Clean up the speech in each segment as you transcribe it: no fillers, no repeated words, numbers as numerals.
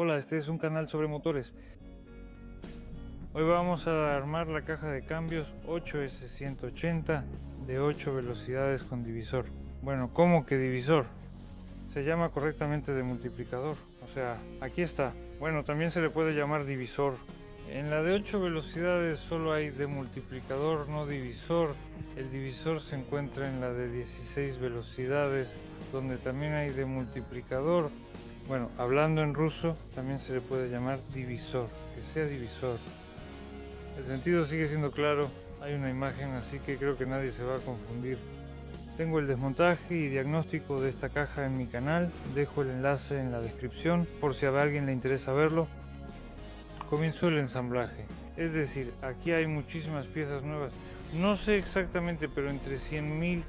Hola, este es un canal sobre motores. Hoy vamos a armar la caja de cambios 8S180 de 8 velocidades con divisor. Bueno, ¿cómo que divisor? Se llama correctamente de multiplicador, o sea, aquí está. Bueno, también se le puede llamar divisor. En la de 8 velocidades solo hay de multiplicador, no divisor. El divisor se encuentra en la de 16 velocidades, donde también hay de multiplicador. Bueno, hablando en ruso, también se le puede llamar divisor, que sea divisor. El sentido sigue siendo claro, hay una imagen, así que creo que nadie se va a confundir. Tengo el desmontaje y diagnóstico de esta caja en mi canal, dejo el enlace en la descripción por si a alguien le interesa verlo. Comienzo el ensamblaje, es decir, aquí hay muchísimas piezas nuevas. No sé exactamente, pero entre 100.000,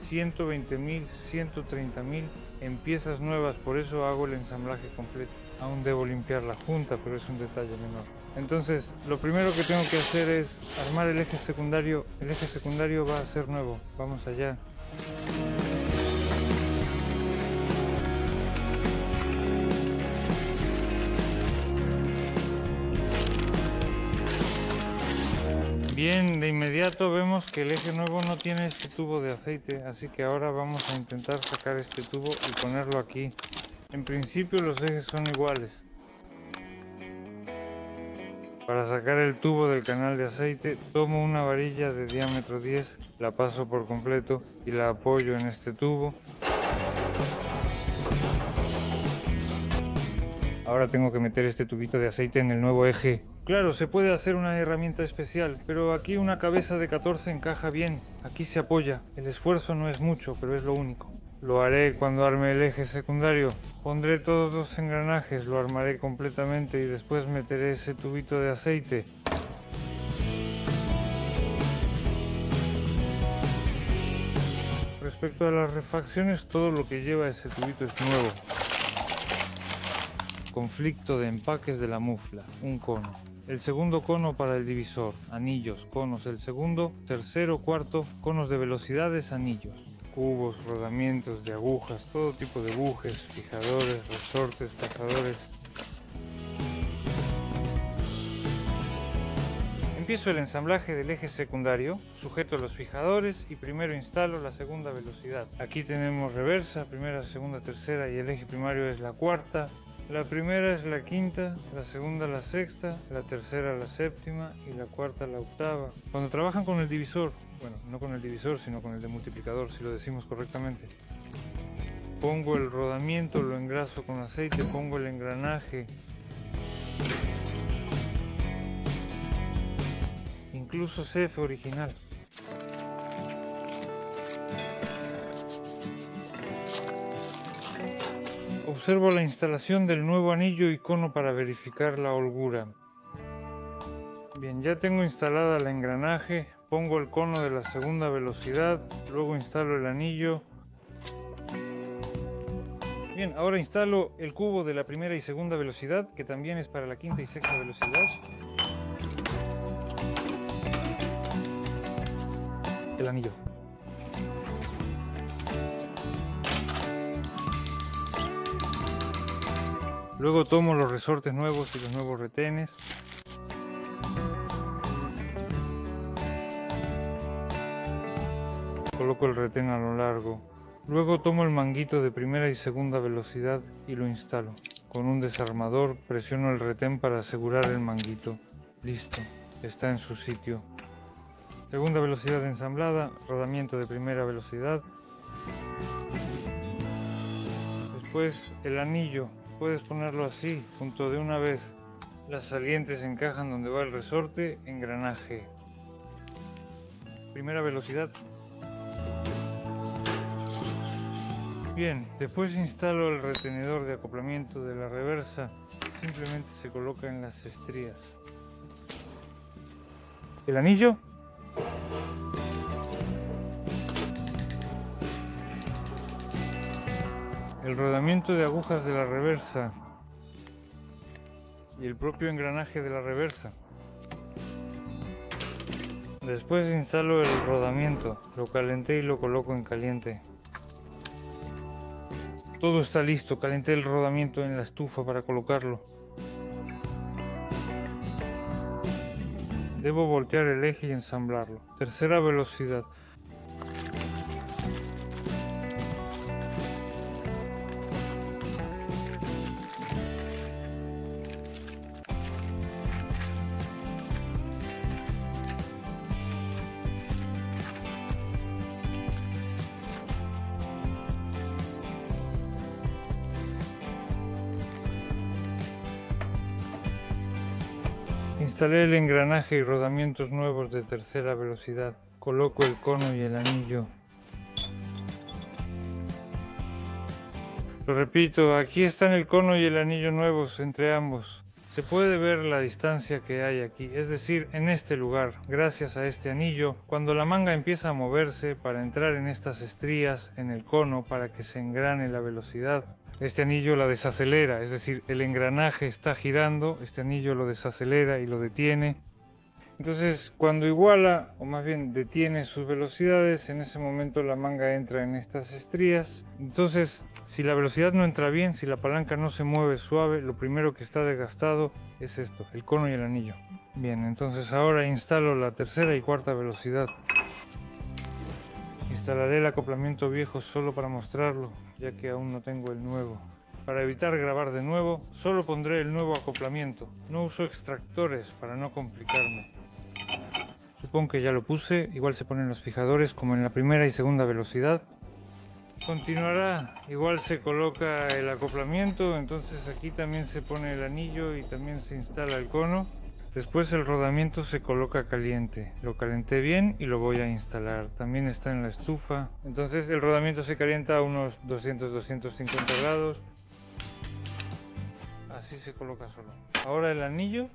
120.000, 130.000 en piezas nuevas, por eso hago el ensamblaje completo. Aún debo limpiar la junta, pero es un detalle menor. Entonces, lo primero que tengo que hacer es armar el eje secundario. El eje secundario va a ser nuevo. Vamos allá. Bien, de inmediato vemos que el eje nuevo no tiene este tubo de aceite, así que ahora vamos a intentar sacar este tubo y ponerlo aquí. En principio los ejes son iguales. Para sacar el tubo del canal de aceite, tomo una varilla de diámetro 10, la paso por completo y la apoyo en este tubo. Ahora tengo que meter este tubito de aceite en el nuevo eje. Claro, se puede hacer una herramienta especial, pero aquí una cabeza de 14 encaja bien. Aquí se apoya. El esfuerzo no es mucho, pero es lo único. Lo haré cuando arme el eje secundario. Pondré todos los engranajes, lo armaré completamente y después meteré ese tubito de aceite. Respecto a las refacciones, todo lo que lleva ese tubito es nuevo. Conflicto de empaques de la mufla, un cono. El segundo cono para el divisor, anillos, conos, el segundo, tercero, cuarto, conos de velocidades, anillos. Cubos, rodamientos de agujas, todo tipo de bujes, fijadores, resortes, pasadores. Empiezo el ensamblaje del eje secundario, sujeto los fijadores y primero instalo la segunda velocidad. Aquí tenemos reversa, primera, segunda, tercera y el eje primario es la cuarta. La primera es la quinta, la segunda la sexta, la tercera la séptima y la cuarta la octava. Cuando trabajan con el divisor, bueno, no con el divisor sino con el de multiplicador, si lo decimos correctamente, pongo el rodamiento, lo engraso con aceite, pongo el engranaje, incluso CF original. Observo la instalación del nuevo anillo y cono para verificar la holgura. Bien, ya tengo instalada el engranaje, pongo el cono de la segunda velocidad, luego instalo el anillo. Bien, ahora instalo el cubo de la primera y segunda velocidad, que también es para la quinta y sexta velocidad. El anillo. Luego tomo los resortes nuevos y los nuevos retenes. Coloco el retén a lo largo. Luego tomo el manguito de primera y segunda velocidad y lo instalo. Con un desarmador presiono el retén para asegurar el manguito. Listo, está en su sitio. Segunda velocidad ensamblada, rodamiento de primera velocidad. Después el anillo. Puedes ponerlo así, junto de una vez. Las salientes encajan donde va el resorte, engranaje. Primera velocidad. Bien, después instalo el retenedor de acoplamiento de la reversa. Simplemente se coloca en las estrías. El anillo. El rodamiento de agujas de la reversa y el propio engranaje de la reversa. Después instalo el rodamiento, lo calenté y lo coloco en caliente. Todo está listo, calenté el rodamiento en la estufa para colocarlo. Debo voltear el eje y ensamblarlo. Tercera velocidad. Instalé el engranaje y rodamientos nuevos de tercera velocidad. Coloco el cono y el anillo. Lo repito, aquí están el cono y el anillo nuevos entre ambos. Se puede ver la distancia que hay aquí, es decir, en este lugar, gracias a este anillo, cuando la manga empieza a moverse para entrar en estas estrías en el cono para que se engrane la velocidad. Este anillo la desacelera, es decir, el engranaje está girando, este anillo lo desacelera y lo detiene. Entonces, cuando iguala, o más bien detiene sus velocidades, en ese momento la manga entra en estas estrías. Entonces, si la velocidad no entra bien, si la palanca no se mueve suave, lo primero que está desgastado es esto, el cono y el anillo. Bien, entonces ahora instalo la tercera y cuarta velocidad. Instalaré el acoplamiento viejo solo para mostrarlo, ya que aún no tengo el nuevo. Para evitar grabar de nuevo, solo pondré el nuevo acoplamiento. No uso extractores para no complicarme. Supongo que ya lo puse, igual se ponen los fijadores como en la primera y segunda velocidad. Continuará, igual se coloca el acoplamiento, entonces aquí también se pone el anillo y también se instala el cono. Después el rodamiento se coloca caliente, lo calenté bien y lo voy a instalar. También está en la estufa, entonces el rodamiento se calienta a unos 200-250 grados. Así se coloca solo. Ahora el anillo.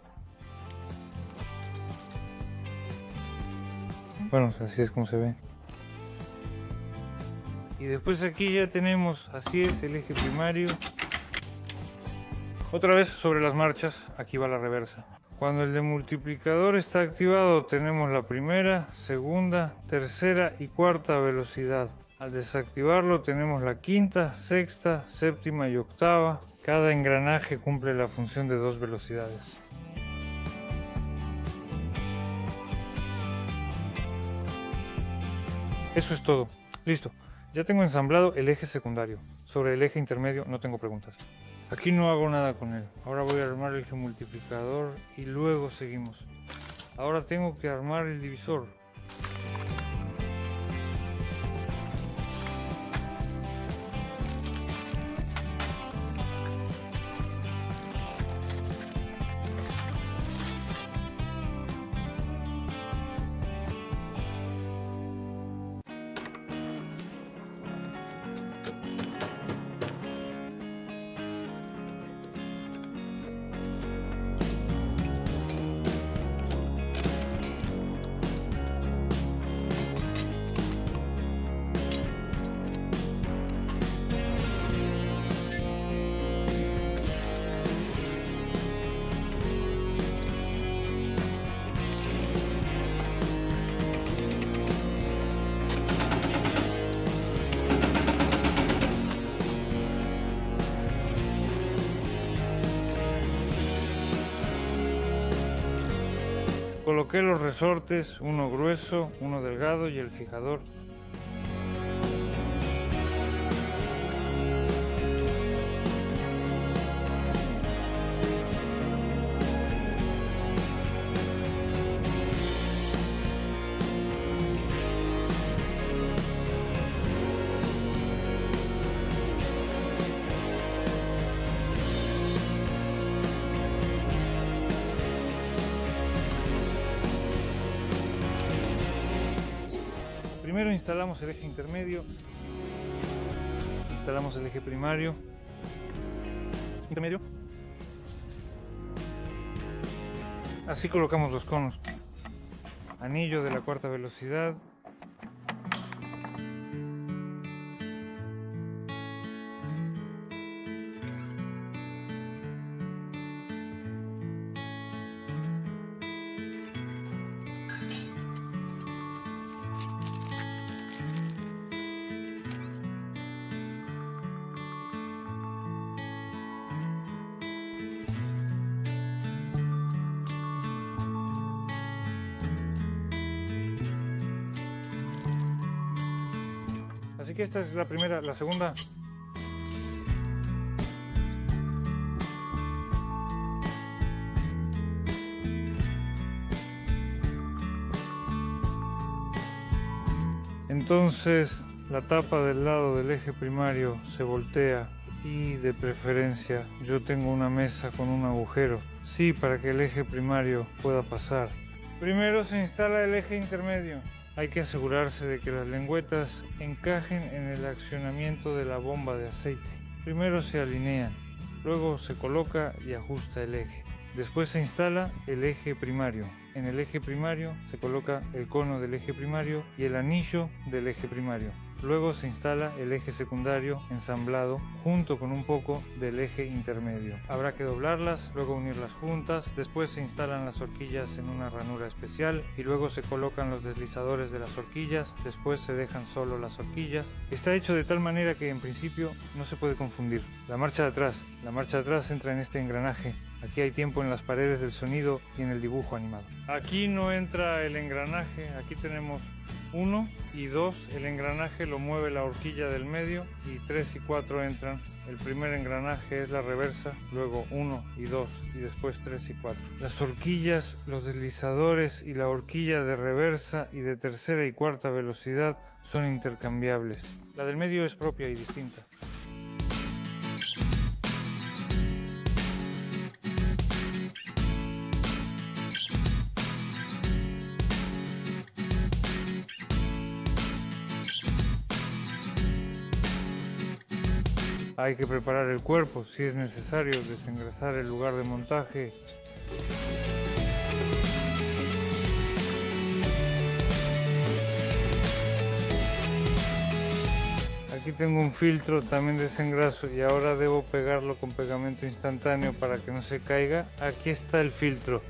Bueno, así es como se ve. Y después aquí ya tenemos, así es, el eje primario. Otra vez sobre las marchas, aquí va la reversa. Cuando el demultiplicador está activado tenemos la primera, segunda, tercera y cuarta velocidad. Al desactivarlo tenemos la quinta, sexta, séptima y octava. Cada engranaje cumple la función de 2 velocidades. Eso es todo. Listo. Ya tengo ensamblado el eje secundario. Sobre el eje intermedio no tengo preguntas. Aquí no hago nada con él. Ahora voy a armar el eje multiplicador y luego seguimos. Ahora tengo que armar el divisor. Coloqué los resortes, uno grueso, uno delgado y el fijador. Primero instalamos el eje intermedio, instalamos el eje primario, intermedio, así colocamos los conos, anillo de la cuarta velocidad, Así que esta es la primera. La segunda, entonces la tapa del lado del eje primario se voltea y de preferencia yo tengo una mesa con un agujero, sí, para que el eje primario pueda pasar. Primero se instala el eje intermedio. Hay que asegurarse de que las lengüetas encajen en el accionamiento de la bomba de aceite. Primero se alinean, luego se coloca y ajusta el eje. Después se instala el eje primario. En el eje primario se coloca el cono del eje primario y el anillo del eje primario. Luego se instala el eje secundario ensamblado junto con un poco del eje intermedio. Habrá que doblarlas, luego unirlas juntas, después se instalan las horquillas en una ranura especial y luego se colocan los deslizadores de las horquillas, después se dejan solo las horquillas. Está hecho de tal manera que en principio no se puede confundir. La marcha de atrás entra en este engranaje. Aquí hay tiempo en las paredes del sonido y en el dibujo animado. Aquí no entra el engranaje, aquí tenemos 1 y 2, el engranaje lo mueve la horquilla del medio, y 3 y 4 entran. El primer engranaje es la reversa, luego 1 y 2 y después 3 y 4. Las horquillas, los deslizadores y la horquilla de reversa y de tercera y cuarta velocidad son intercambiables. La del medio es propia y distinta. Hay que preparar el cuerpo, si es necesario desengrasar el lugar de montaje. Aquí tengo un filtro, también desengraso, y ahora debo pegarlo con pegamento instantáneo para que no se caiga. Aquí está el filtro.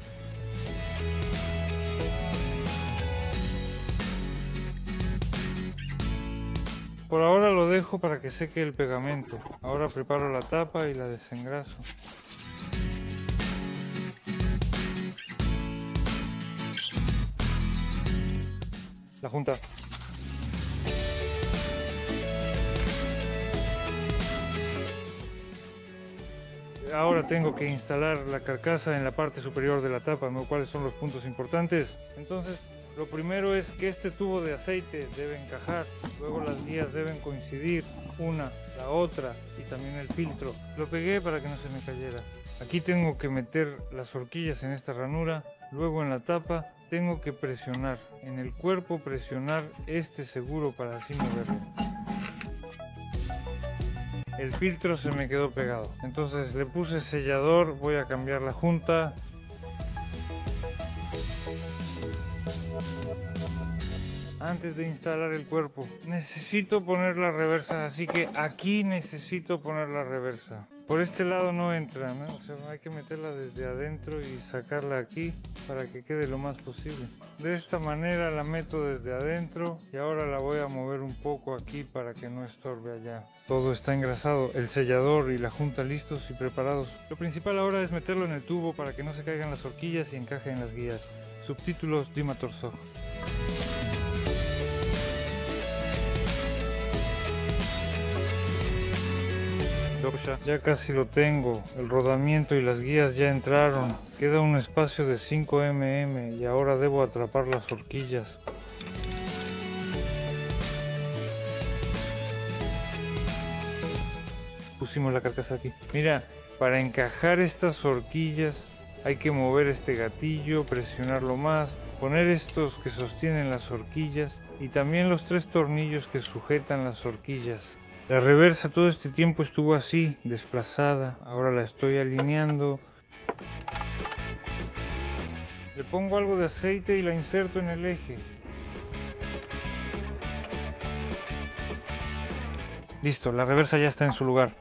Por ahora lo dejo para que seque el pegamento. Ahora preparo la tapa y la desengraso. La junta. Ahora tengo que instalar la carcasa en la parte superior de la tapa, ¿no? ¿Cuáles son los puntos importantes? Entonces, lo primero es que este tubo de aceite debe encajar, luego las guías deben coincidir, una, la otra, y también el filtro. Lo pegué para que no se me cayera. Aquí tengo que meter las horquillas en esta ranura, luego en la tapa tengo que presionar, en el cuerpo presionar este seguro para así moverlo. El filtro se me quedó pegado, entonces le puse sellador, voy a cambiar la junta. Antes de instalar el cuerpo necesito poner la reversa, así que aquí necesito poner la reversa. Por este lado no entra, ¿no? O sea, hay que meterla desde adentro y sacarla aquí para que quede lo más posible. De esta manera la meto desde adentro y ahora la voy a mover un poco aquí para que no estorbe allá. Todo está engrasado, el sellador y la junta listos y preparados. Lo principal ahora es meterlo en el tubo para que no se caigan las horquillas y encaje en las guías. Subtítulos Dima Torzog. Ya casi lo tengo, el rodamiento y las guías ya entraron, queda un espacio de 5 mm y ahora debo atrapar las horquillas. Pusimos la carcasa aquí. Mira, para encajar estas horquillas hay que mover este gatillo, presionarlo más, poner estos que sostienen las horquillas y también los 3 tornillos que sujetan las horquillas. La reversa todo este tiempo estuvo así, desplazada, ahora la estoy alineando. Le pongo algo de aceite y la inserto en el eje. Listo, la reversa ya está en su lugar.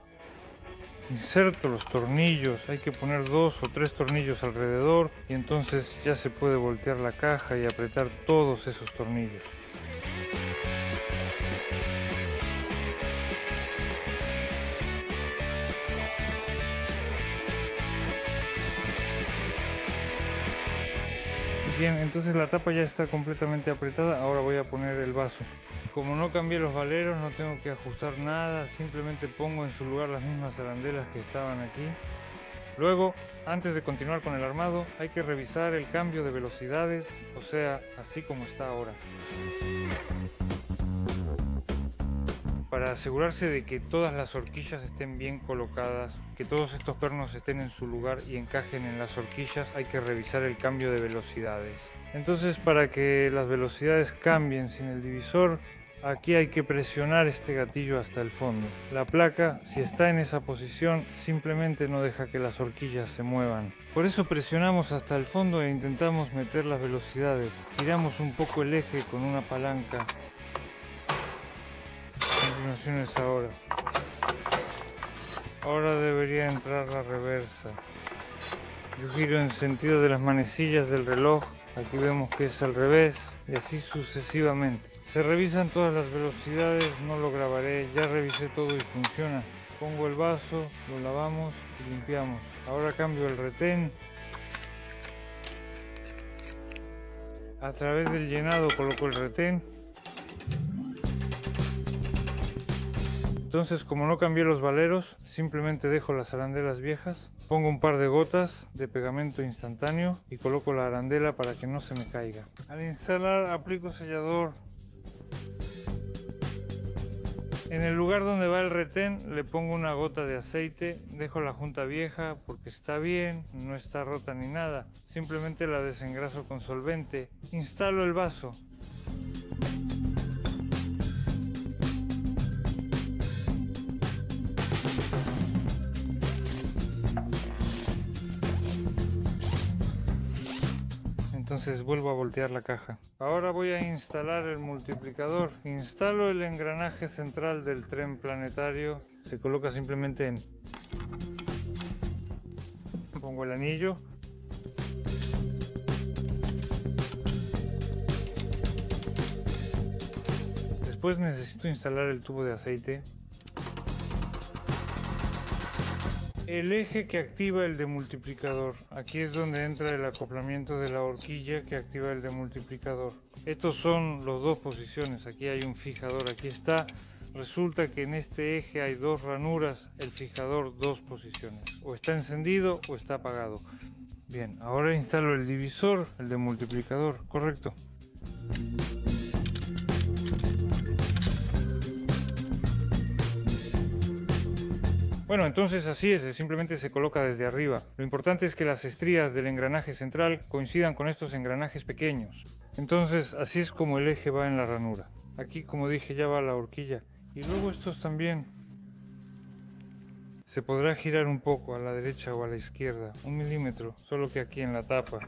Inserto los tornillos, hay que poner 2 o 3 tornillos alrededor y entonces ya se puede voltear la caja y apretar todos esos tornillos. Bien, entonces la tapa ya está completamente apretada, ahora voy a poner el vaso. Como no cambié los valeros, no tengo que ajustar nada, simplemente pongo en su lugar las mismas arandelas que estaban aquí. Luego, antes de continuar con el armado, hay que revisar el cambio de velocidades, o sea, así como está ahora. Para asegurarse de que todas las horquillas estén bien colocadas, que todos estos pernos estén en su lugar y encajen en las horquillas, hay que revisar el cambio de velocidades. Entonces, para que las velocidades cambien sin el divisor, aquí hay que presionar este gatillo hasta el fondo. La placa, si está en esa posición, simplemente no deja que las horquillas se muevan. Por eso presionamos hasta el fondo e intentamos meter las velocidades. Giramos un poco el eje con una palanca. Continuaciones ahora. Ahora debería entrar la reversa. Yo giro en sentido de las manecillas del reloj. Aquí vemos que es al revés y así sucesivamente. Se revisan todas las velocidades, no lo grabaré, ya revisé todo y funciona. Pongo el vaso, lo lavamos y limpiamos. Ahora cambio el retén. A través del llenado coloco el retén. Entonces, como no cambié los valeros, simplemente dejo las arandelas viejas, pongo un par de gotas de pegamento instantáneo y coloco la arandela para que no se me caiga. Al instalar, aplico sellador. En el lugar donde va el retén le pongo una gota de aceite, dejo la junta vieja porque está bien, no está rota ni nada, simplemente la desengraso con solvente. Instalo el vaso. Entonces vuelvo a voltear la caja. Ahora voy a instalar el multiplicador. Instalo el engranaje central del tren planetario. Se coloca simplemente en... Pongo el anillo. Después necesito instalar el tubo de aceite. El eje que activa el demultiplicador. Aquí es donde entra el acoplamiento de la horquilla que activa el demultiplicador. Estos son las dos posiciones. Aquí hay un fijador, aquí está. Resulta que en este eje hay dos ranuras, el fijador dos posiciones. O está encendido o está apagado. Bien, ahora instalo el divisor, el demultiplicador, correcto. Bueno, entonces así es, simplemente se coloca desde arriba. Lo importante es que las estrías del engranaje central coincidan con estos engranajes pequeños. Entonces así es como el eje va en la ranura. Aquí, como dije, ya va la horquilla. Y luego estos también. Se podrá girar un poco a la derecha o a la izquierda, 1 milímetro, solo que aquí en la tapa.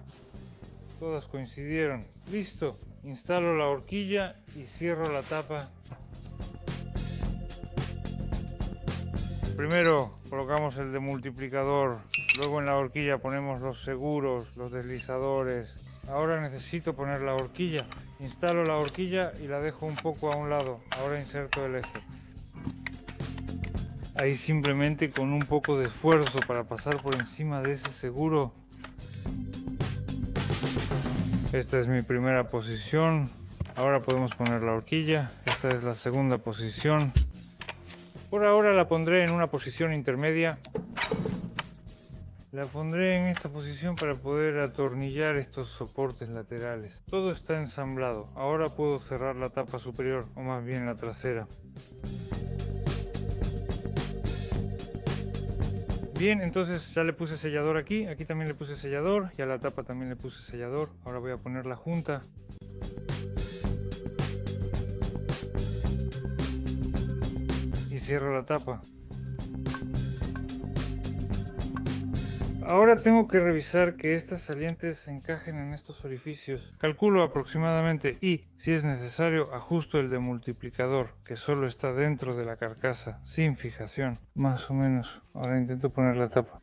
Todas coincidieron. Listo. Instalo la horquilla y cierro la tapa. Primero colocamos el demultiplicador, luego en la horquilla ponemos los seguros, los deslizadores. Ahora necesito poner la horquilla. Instalo la horquilla y la dejo un poco a un lado. Ahora inserto el eje. Ahí simplemente con un poco de esfuerzo para pasar por encima de ese seguro. Esta es mi primera posición. Ahora podemos poner la horquilla. Esta es la segunda posición. Por ahora la pondré en una posición intermedia. La pondré en esta posición para poder atornillar estos soportes laterales. Todo está ensamblado. Ahora puedo cerrar la tapa superior, o más bien la trasera. Bien, entonces ya le puse sellador aquí. Aquí también le puse sellador. Y a la tapa también le puse sellador. Ahora voy a poner la junta. Cierro la tapa. Ahora tengo que revisar que estas salientes encajen en estos orificios. Calculo aproximadamente y, si es necesario, ajusto el demultiplicador, que solo está dentro de la carcasa, sin fijación. Más o menos. Ahora intento poner la tapa.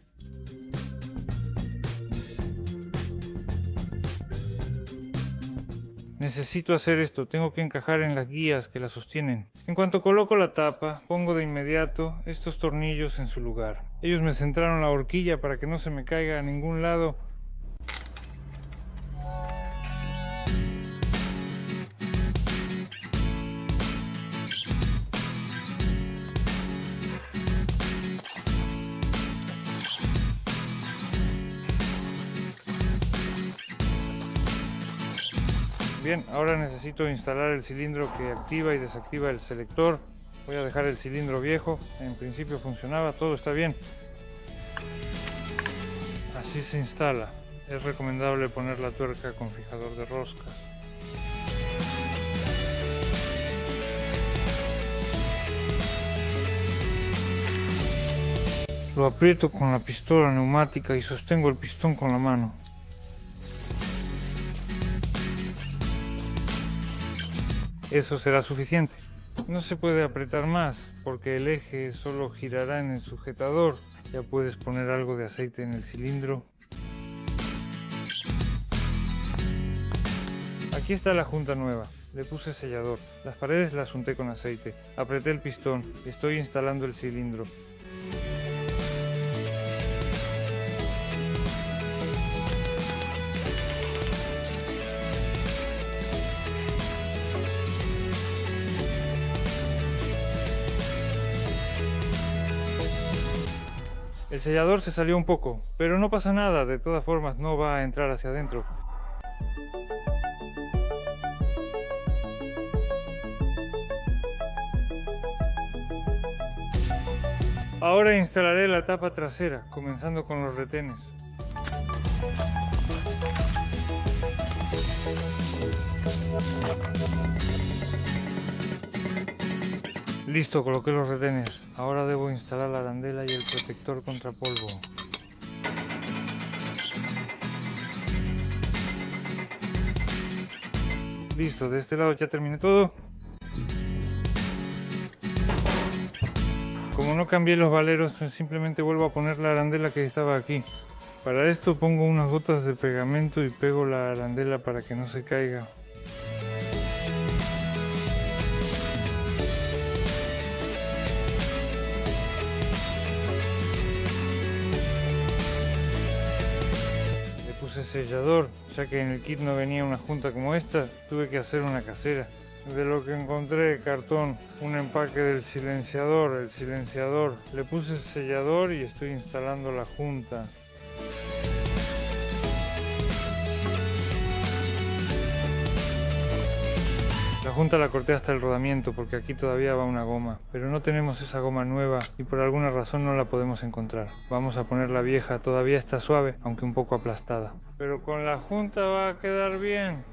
Necesito hacer esto, tengo que encajar en las guías que la sostienen. En cuanto coloco la tapa, pongo de inmediato estos tornillos en su lugar. Ellos me centraron la horquilla para que no se me caiga a ningún lado. Bien, ahora necesito instalar el cilindro que activa y desactiva el selector. Voy a dejar el cilindro viejo, en principio funcionaba, todo está bien. Así se instala. Es recomendable poner la tuerca con fijador de roscas. Lo aprieto con la pistola neumática y sostengo el pistón con la mano. Eso será suficiente. No se puede apretar más porque el eje solo girará en el sujetador. Ya puedes poner algo de aceite en el cilindro. Aquí está la junta nueva. Le puse sellador. Las paredes las unté con aceite. Apreté el pistón y estoy instalando el cilindro. El sellador se salió un poco, pero no pasa nada, de todas formas no va a entrar hacia adentro. Ahora instalaré la tapa trasera, comenzando con los retenes. Listo, coloqué los retenes. Ahora debo instalar la arandela y el protector contra polvo. Listo, de este lado ya terminé todo. Como no cambié los valeros, simplemente vuelvo a poner la arandela que estaba aquí. Para esto pongo unas gotas de pegamento y pego la arandela para que no se caiga. Sellador, ya que en el kit no venía una junta como esta, tuve que hacer una casera. De lo que encontré, cartón, un empaque del silenciador, el silenciador. Le puse sellador y estoy instalando la junta. La junta la corté hasta el rodamiento porque aquí todavía va una goma, pero no tenemos esa goma nueva y por alguna razón no la podemos encontrar. Vamos a poner la vieja, todavía está suave, aunque un poco aplastada. Pero con la junta va a quedar bien.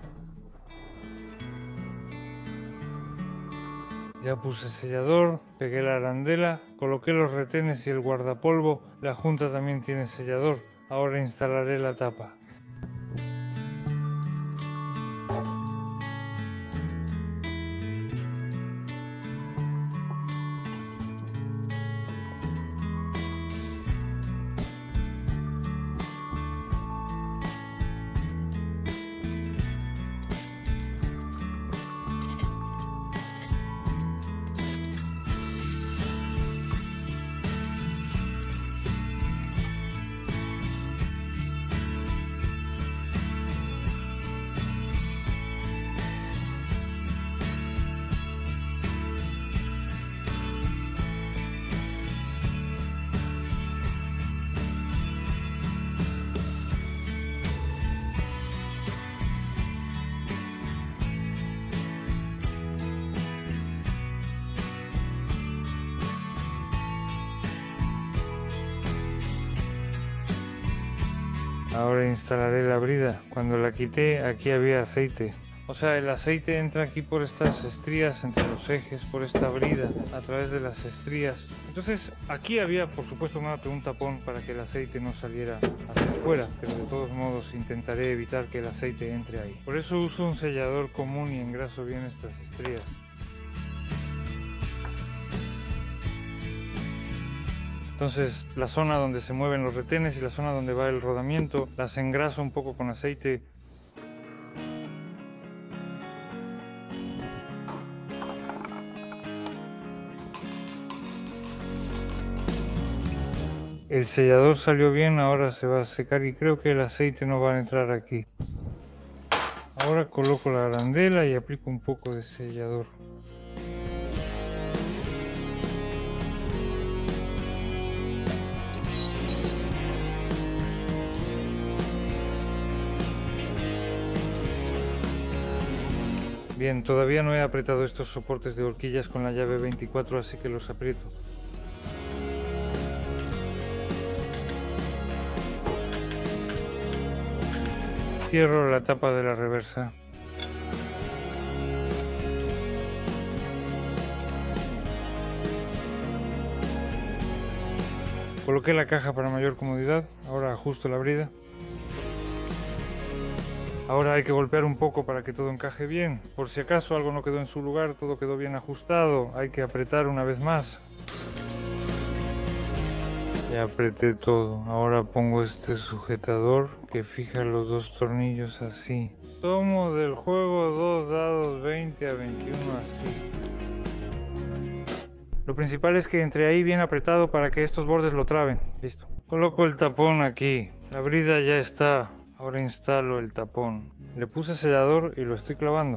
Ya puse sellador, pegué la arandela, coloqué los retenes y el guardapolvo. La junta también tiene sellador. Ahora instalaré la tapa. Ahora instalaré la brida. Cuando la quité, aquí había aceite. O sea, el aceite entra aquí por estas estrías entre los ejes, por esta brida, a través de las estrías. Entonces, aquí había, por supuesto, un tapón para que el aceite no saliera hacia afuera, pero de todos modos intentaré evitar que el aceite entre ahí. Por eso uso un sellador común y engraso bien estas estrías. Entonces la zona donde se mueven los retenes y la zona donde va el rodamiento las engraso un poco con aceite. El sellador salió bien, ahora se va a secar y creo que el aceite no va a entrar aquí. Ahora coloco la arandela y aplico un poco de sellador. Bien, todavía no he apretado estos soportes de horquillas con la llave 24, así que los aprieto. Cierro la tapa de la reversa. Coloqué la caja para mayor comodidad, ahora ajusto la brida. Ahora hay que golpear un poco para que todo encaje bien. Por si acaso algo no quedó en su lugar, todo quedó bien ajustado, hay que apretar una vez más. Ya apreté todo, ahora pongo este sujetador que fija los dos tornillos así. Tomo del juego 2 dados 20 a 21 así. Lo principal es que entre ahí bien apretado para que estos bordes lo traben. Listo. Coloco el tapón aquí. La brida ya está. Ahora instalo el tapón. Le puse sellador y lo estoy clavando.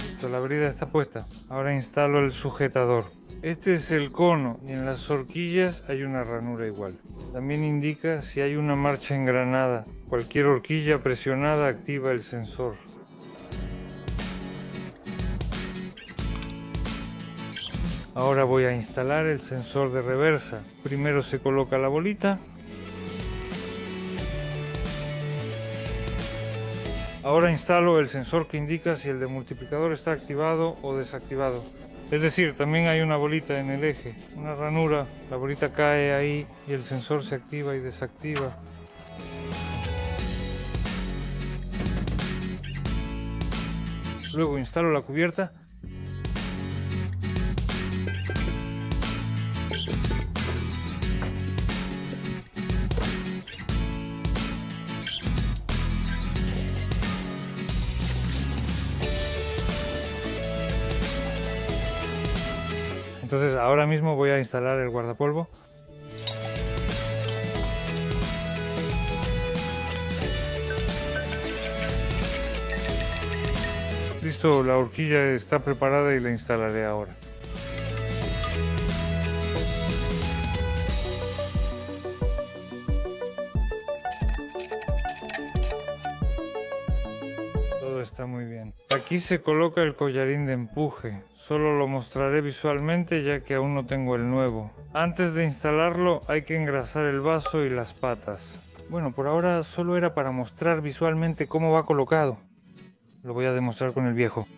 Listo, la brida está puesta. Ahora instalo el sujetador. Este es el cono y en las horquillas hay una ranura igual. También indica si hay una marcha engranada. Cualquier horquilla presionada activa el sensor. Ahora voy a instalar el sensor de reversa. Primero se coloca la bolita. Ahora instalo el sensor que indica si el demultiplicador está activado o desactivado. Es decir, también hay una bolita en el eje, una ranura. La bolita cae ahí y el sensor se activa y desactiva. Luego instalo la cubierta. Entonces ahora mismo voy a instalar el guardapolvo. Listo, la horquilla está preparada y la instalaré ahora. Todo está muy bien. Aquí se coloca el collarín de empuje. Solo lo mostraré visualmente ya que aún no tengo el nuevo. Antes de instalarlo hay que engrasar el vaso y las patas. Bueno, por ahora solo era para mostrar visualmente cómo va colocado. Lo voy a demostrar con el viejo.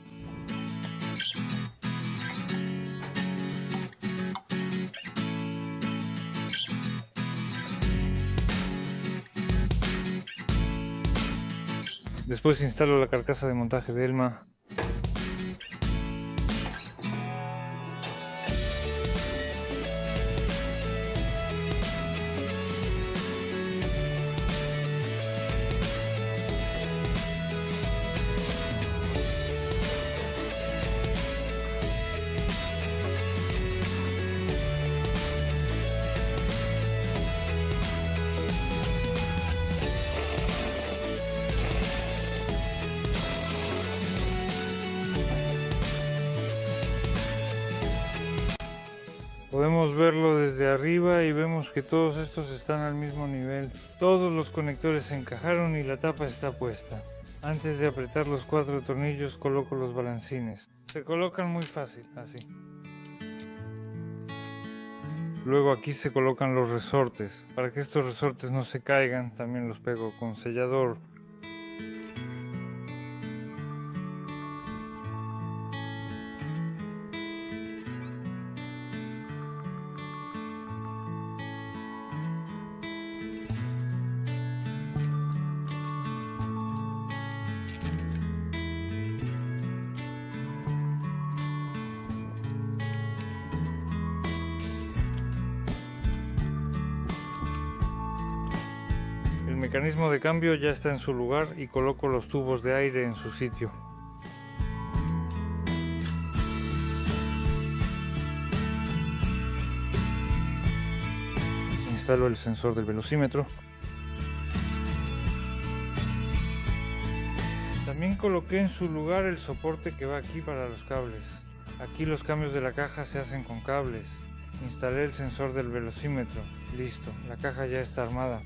Después instalo la carcasa de montaje de Elma. Podemos verlo desde arriba y vemos que todos estos están al mismo nivel. Todos los conectores se encajaron y la tapa está puesta. Antes de apretar los 4 tornillos coloco los balancines. Se colocan muy fácil, así. Luego aquí se colocan los resortes. Para que estos resortes no se caigan, también los pego con sellador. El mecanismo de cambio ya está en su lugar y coloco los tubos de aire en su sitio. Instalo el sensor del velocímetro. También coloqué en su lugar el soporte que va aquí para los cables. Aquí los cambios de la caja se hacen con cables. Instalé el sensor del velocímetro. Listo, la caja ya está armada.